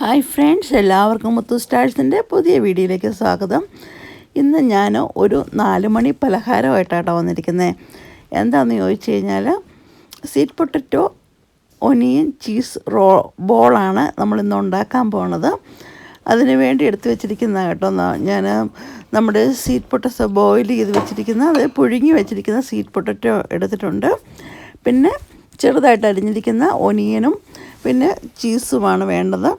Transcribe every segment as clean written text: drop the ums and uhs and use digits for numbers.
Hi friends, എല്ലാവർക്കും മുത്തു സ്റ്റാഴ്സിൻ്റെ പുതിയ വീഡിയോയിലേക്ക് സ്വാഗതം. ഇന്ന് ഞാൻ ഒരു 4 മണി പലഹാരമായിട്ടാണ് വന്നിരിക്കുന്നത്. എന്താണെന്ന് ചോദിച്ചു കഴിഞ്ഞാൽ സ്വീറ്റ് പൊട്ടറ്റോ ഒനിയൻ ചീസ് ബോളാണ് നമ്മളിന്ന് ഉണ്ടാക്കാൻ പോണത്. അതിന് വേണ്ടി എടുത്തു വെച്ചിരിക്കുന്ന കേട്ടോ, ഞാൻ നമ്മുടെ സ്വീറ്റ് പൊട്ടറ്റോ ബോയിൽ ചെയ്ത് വെച്ചിരിക്കുന്ന, അത് പുഴുങ്ങി വെച്ചിരിക്കുന്ന സ്വീറ്റ് പൊട്ടറ്റോ എടുത്തിട്ടുണ്ട്. പിന്നെ ചെറുതായിട്ട് അരിഞ്ഞിരിക്കുന്ന ഒനിയനും പിന്നെ ചീസുമാണ് വേണ്ടത്.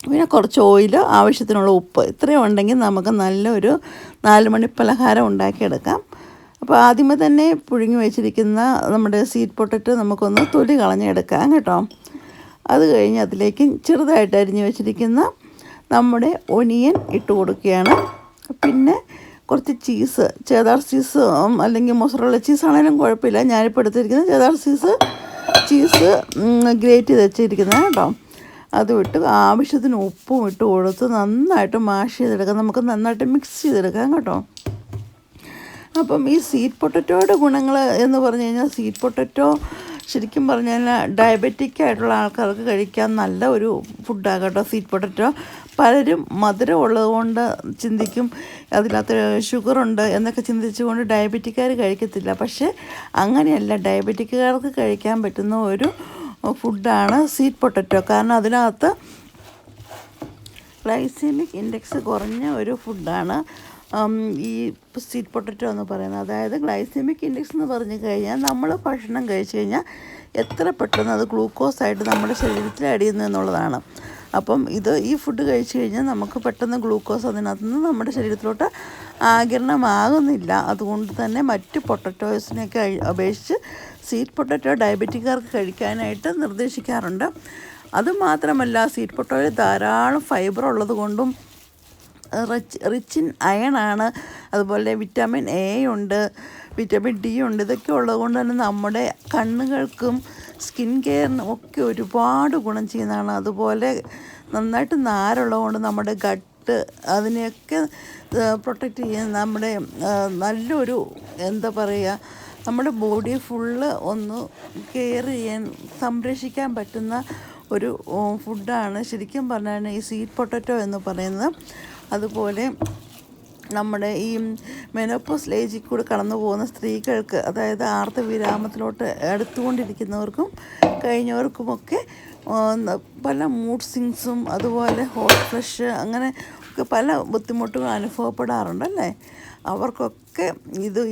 പിന്നെ കുറച്ച് ഓയിൽ, ആവശ്യത്തിനുള്ള ഉപ്പ്, ഇത്രയും ഉണ്ടെങ്കിൽ നമുക്ക് നല്ലൊരു 4 മണി പലഹാരം ഉണ്ടാക്കിയെടുക്കാം. അപ്പോൾ ആദ്യമേ തന്നെ പുഴുങ്ങി വെച്ചിരിക്കുന്ന നമ്മുടെ സ്വീറ്റ് പൊട്ടറ്റോ നമുക്കൊന്ന് തൊലി കളഞ്ഞെടുക്കാം കേട്ടോ. അത് കഴിഞ്ഞ് അതിലേക്ക് ചെറുതായിട്ട് അരിഞ്ഞ് വെച്ചിരിക്കുന്ന നമ്മുടെ ഒനിയൻ ഇട്ട് കൊടുക്കുകയാണ്. പിന്നെ കുറച്ച് ചീസ്, ചേദാർ ചീസ് അല്ലെങ്കിൽ മൊസറല്ല ചീസാണെങ്കിലും കുഴപ്പമില്ല. ഞാനിപ്പോൾ എടുത്തിരിക്കുന്നത് ചേദാർ ചീസ് ഗ്രേറ്റ് ചെയ്ത് വെച്ചിരിക്കുന്നത് കേട്ടോ. അതും ഇട്ട് ആവശ്യത്തിന് ഉപ്പും ഇട്ട് കൊടുത്ത് നന്നായിട്ട് മാഷ് ചെയ്തെടുക്കാം. നമുക്ക് നന്നായിട്ട് മിക്സ് ചെയ്തെടുക്കാം കേട്ടോ. അപ്പം ഈ സ്വീറ്റ് പൊട്ടറ്റോയുടെ ഗുണങ്ങൾ എന്ന് പറഞ്ഞു കഴിഞ്ഞാൽ, സ്വീറ്റ് പൊട്ടറ്റോ ശരിക്കും പറഞ്ഞാൽ ഡയബറ്റിക് ആയിട്ടുള്ള ആൾക്കാർക്ക് കഴിക്കാൻ നല്ല ഒരു ഫുഡാണ് കേട്ടോ സ്വീറ്റ് പൊട്ടറ്റോ. പലരും മധുരം ഉള്ളതുകൊണ്ട് ചിന്തിക്കും അതിനകത്ത് ഷുഗറുണ്ട് എന്നൊക്കെ ചിന്തിച്ചുകൊണ്ട് ഡയബറ്റിക്കാർ കഴിക്കത്തില്ല. പക്ഷേ അങ്ങനെയല്ല, ഡയബറ്റിക്കുകാർക്ക് കഴിക്കാൻ പറ്റുന്ന ഒരു ഫുഡാണ് സ്വീറ്റ് പൊട്ടറ്റോ. കാരണം അതിനകത്ത് ഗ്ലൈസെമിക് ഇൻഡെക്സ് കുറഞ്ഞ ഒരു ഫുഡാണ് ഈ സ്വീറ്റ് പൊട്ടറ്റോ എന്ന് പറയുന്നത്. അതായത് ഗ്ലൈസെമിക് ഇൻഡെക്സ് എന്ന് പറഞ്ഞു കഴിഞ്ഞാൽ, നമ്മൾ ഭക്ഷണം കഴിച്ചു കഴിഞ്ഞാൽ എത്ര പെട്ടെന്ന് അത് ഗ്ലൂക്കോസായിട്ട് നമ്മുടെ ശരീരത്തിൽ അടിയുന്നു എന്നുള്ളതാണ്. അപ്പം ഈ ഫുഡ് കഴിച്ചു കഴിഞ്ഞാൽ നമുക്ക് പെട്ടെന്ന് ഗ്ലൂക്കോസ് അതിനകത്ത് നിന്ന് നമ്മുടെ ശരീരത്തിലോട്ട് ആഗിരണമാകുന്നില്ല. അതുകൊണ്ട് തന്നെ മറ്റ് പൊട്ടറ്റോസിനെയൊക്കെ അപേക്ഷിച്ച് സ്വീറ്റ് പൊട്ടറ്റോ ഡയബറ്റിക്കാർക്ക് കഴിക്കാനായിട്ട് നിർദ്ദേശിക്കാറുണ്ട്. അതുമാത്രമല്ല, സ്വീറ്റ് പൊട്ടറ്റോയിൽ ധാരാളം ഫൈബർ ഉള്ളത് കൊണ്ടും റിച്ച് ഇൻ അയൺ ആണ്. അതുപോലെ വിറ്റാമിൻ എ ഉണ്ട്, വിറ്റാമിൻ ഡി ഉണ്ട്. ഇതൊക്കെ ഉള്ളത് കൊണ്ട് തന്നെ നമ്മുടെ കണ്ണുകൾക്കും സ്കിൻ കെയറിനും ഒക്കെ ഒരുപാട് ഗുണം ചെയ്യുന്നതാണ്. അതുപോലെ നന്നായിട്ട് നാരുള്ളത് കൊണ്ട് നമ്മുടെ ഗട്ട് അതിനെയൊക്കെ പ്രൊട്ടക്റ്റ് ചെയ്യാൻ, നമ്മുടെ നല്ലൊരു എന്താ പറയുക, നമ്മുടെ ബോഡി ഫുള്ള് ഒന്ന് കെയർ ചെയ്യാൻ, സംരക്ഷിക്കാൻ പറ്റുന്ന ഒരു ഫുഡാണ് ശരിക്കും പറഞ്ഞാൽ ഈ സ്വീറ്റ് പൊട്ടറ്റോ എന്ന് പറയുന്നത്. അതുപോലെ നമ്മുടെ ഈ മെനോപോസ് ഏജിൽ കൂടെ കടന്നു പോകുന്ന സ്ത്രീകൾക്ക്, അതായത് ആർത്തവിരാമത്തിലോട്ട് അടുത്തുകൊണ്ടിരിക്കുന്നവർക്കും കഴിഞ്ഞവർക്കുമൊക്കെ പല മൂഡ് സ്വിങ്സും അതുപോലെ ഹോട്ട് ഫ്ലഷ് അങ്ങനെ ഒക്കെ പല ബുദ്ധിമുട്ടുകൾ അനുഭവപ്പെടാറുണ്ടല്ലേ. അവർക്കൊക്കെ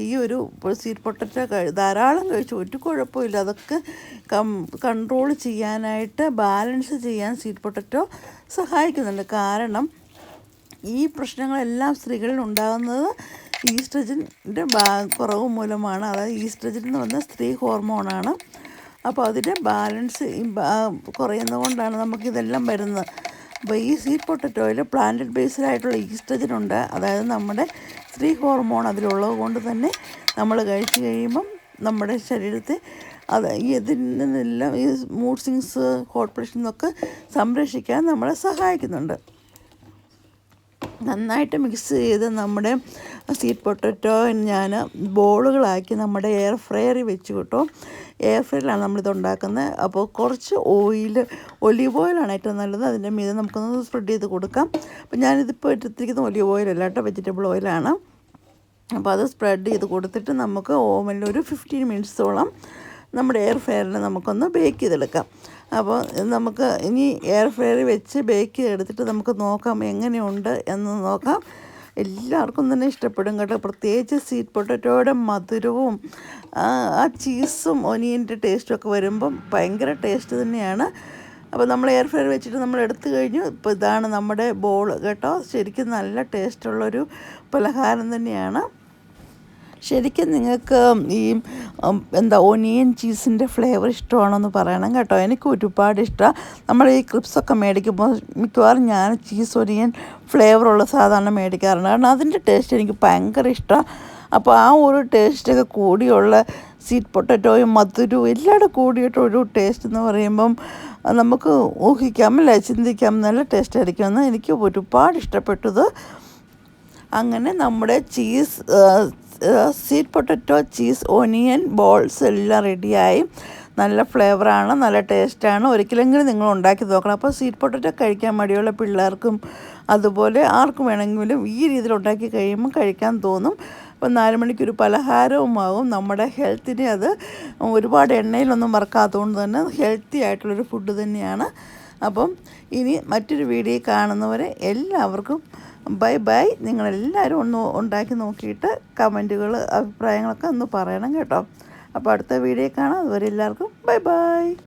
ഈ ഒരു സ്വീറ്റ് പൊട്ടറ്റോ ധാരാളം കഴിച്ചു ഒരു കുഴപ്പമില്ല. അതൊക്കെ കൺട്രോൾ ചെയ്യാനായിട്ട്, ബാലൻസ് ചെയ്യാൻ സ്വീറ്റ് പൊട്ടറ്റോ സഹായിക്കുന്നുണ്ട്. കാരണം ഈ പ്രശ്നങ്ങളെല്ലാം സ്ത്രീകളിൽ ഉണ്ടാകുന്നത് ഈസ്ട്രജൻ്റെ കുറവ് മൂലമാണ്. അതായത് ഈസ്ട്രജൻ എന്ന് പറഞ്ഞാൽ സ്ത്രീ ഹോർമോണാണ്. അപ്പോൾ അതിൻ്റെ ബാലൻസ് കുറയുന്നതുകൊണ്ടാണ് നമുക്കിതെല്ലാം വരുന്നത്. അപ്പോൾ ഈ സ്വീറ്റ് പൊട്ടറ്റോയിൽ പ്ലാന്റഡ് ബേസ്ഡായിട്ടുള്ള ഈസ്ട്രജൻ ഉണ്ട്. അതായത് നമ്മുടെ സ്ത്രീ ഹോർമോൺ അതിലുള്ളത് കൊണ്ട് തന്നെ നമ്മൾ കഴിച്ചു കഴിയുമ്പം നമ്മുടെ ശരീരത്തെ ഇതിൽ നിന്നെല്ലാം ഈ മൂഡ് സ്വിങ്സ്, ഹോട്ട് ഫ്ലഷിൽ നിന്നൊക്കെ സംരക്ഷിക്കാൻ നമ്മളെ സഹായിക്കുന്നുണ്ട്. നന്നായിട്ട് മിക്സ് ചെയ്ത് നമ്മുടെ സ്വീറ്റ് പൊട്ടറ്റോ ഞാൻ ബോളുകളാക്കി നമ്മുടെ എയർ ഫ്രയറിൽ വെച്ച് കിട്ടും. എയർ ഫ്രയറിലാണ് നമ്മളിത് ഉണ്ടാക്കുന്നത്. അപ്പോൾ കുറച്ച് ഒലീവ് ഓയിലാണ് ഏറ്റവും നല്ലത്. അതിൻ്റെ മീതെ നമുക്കൊന്ന് സ്പ്രെഡ് ചെയ്ത് കൊടുക്കാം. അപ്പോൾ ഞാനിതിപ്പോൾ എടുത്തിരിക്കുന്ന ഒലീവ് ഓയിലല്ല കേട്ടോ, വെജിറ്റബിൾ ഓയിലാണ്. അപ്പോൾ അത് സ്പ്രെഡ് ചെയ്ത് കൊടുത്തിട്ട് നമുക്ക് ഓവനിൽ ഒരു 15 മിനിറ്റ്സോളം നമ്മുടെ എയർ ഫ്രയറിൽ നമുക്കൊന്ന് ബേക്ക് ചെയ്തെടുക്കാം. അപ്പോൾ നമുക്ക് ഇനി എയർ ഫ്രയറിൽ വെച്ച് ബേക്ക് ചെയ്തെടുത്തിട്ട് നമുക്ക് നോക്കാം എങ്ങനെയുണ്ട് എന്ന് നോക്കാം. എല്ലാവർക്കും തന്നെ ഇഷ്ടപ്പെടും കേട്ടോ. പ്രത്യേകിച്ച് സ്വീറ്റ് പൊട്ടറ്റോയുടെ മധുരവും ആ ചീസും ഒനിയൻ്റെ ടേസ്റ്റും ഒക്കെ വരുമ്പം ഭയങ്കര ടേസ്റ്റ് തന്നെയാണ്. അപ്പോൾ നമ്മൾ എയർ ഫ്രയർ വെച്ചിട്ട് നമ്മൾ എടുത്തു കഴിഞ്ഞു. ഇപ്പോൾ ഇതാണ് നമ്മുടെ ബോൾ കേട്ടോ. ശരിക്കും നല്ല ടേസ്റ്റുള്ളൊരു പലഹാരം തന്നെയാണ്. ശരിക്കും നിങ്ങൾക്ക് ഈ ഒനിയൻ ചീസിൻ്റെ ഫ്ലേവർ ഇഷ്ടമാണെന്ന് പറയണം കേട്ടോ. എനിക്ക് ഒരുപാട് ഇഷ്ടമാണ്. നമ്മൾ ഈ ക്രിപ്സൊക്കെ മേടിക്കുമ്പോൾ മിക്കവാറും ഞാൻ ചീസ് ഒനിയൻ ഫ്ലേവറുള്ള സാധാരണ മേടിക്കാറുണ്ട്. കാരണം അതിൻ്റെ ടേസ്റ്റ് എനിക്ക് ഭയങ്കര ഇഷ്ടമാണ്. അപ്പോൾ ആ ഒരു ടേസ്റ്റൊക്കെ കൂടിയുള്ള സ്വീറ്റ് പൊട്ടറ്റോയും മധുരവും എല്ലാം കൂടിയിട്ടൊരു ടേസ്റ്റ് എന്ന് പറയുമ്പം നമുക്ക് ഊഹിക്കാം അല്ലേ, ചിന്തിക്കാം നല്ല ടേസ്റ്റ് ആയിരിക്കുമെന്ന്. എനിക്ക് ഒരുപാട് ഇഷ്ടപ്പെട്ടത്. അങ്ങനെ നമ്മുടെ sweet potato cheese onion balls എല്ലാം റെഡിയായി. നല്ല ഫ്ലേവറാണ്, നല്ല ടേസ്റ്റാണ്. ഒരിക്കലെങ്കിലും നിങ്ങൾ ഉണ്ടാക്കി നോക്കണം. അപ്പോൾ സ്വീറ്റ് പൊട്ടറ്റോ കഴിക്കാൻ മടിയുള്ള പിള്ളേർക്കും അതുപോലെ ആർക്കും വേണമെങ്കിലും ഈ രീതിയിൽ ഉണ്ടാക്കി കഴിയുമ്പോൾ കഴിക്കാൻ തോന്നും. അപ്പം 4 മണിക്കൊരു പലഹാരവുമാകും. നമ്മുടെ ഹെൽത്തിന് അത് ഒരുപാട് എണ്ണയിലൊന്നും വറുക്കാത്തതുകൊണ്ട് തന്നെ ഹെൽത്തി ആയിട്ടുള്ളൊരു ഫുഡ് തന്നെയാണ്. അപ്പം ഇനി മറ്റൊരു വീഡിയോ കാണുന്നവരെ എല്ലാവർക്കും ബൈ ബൈ. നിങ്ങളെല്ലാവരും ഒന്ന് ഉണ്ടാക്കി നോക്കിയിട്ട് കമൻറ്റുകൾ അഭിപ്രായങ്ങളൊക്കെ ഒന്ന് പറയണം കേട്ടോ. അപ്പോൾ അടുത്ത വീഡിയോ കാണാം. അതുവരെ എല്ലാവർക്കും ബൈ ബൈ.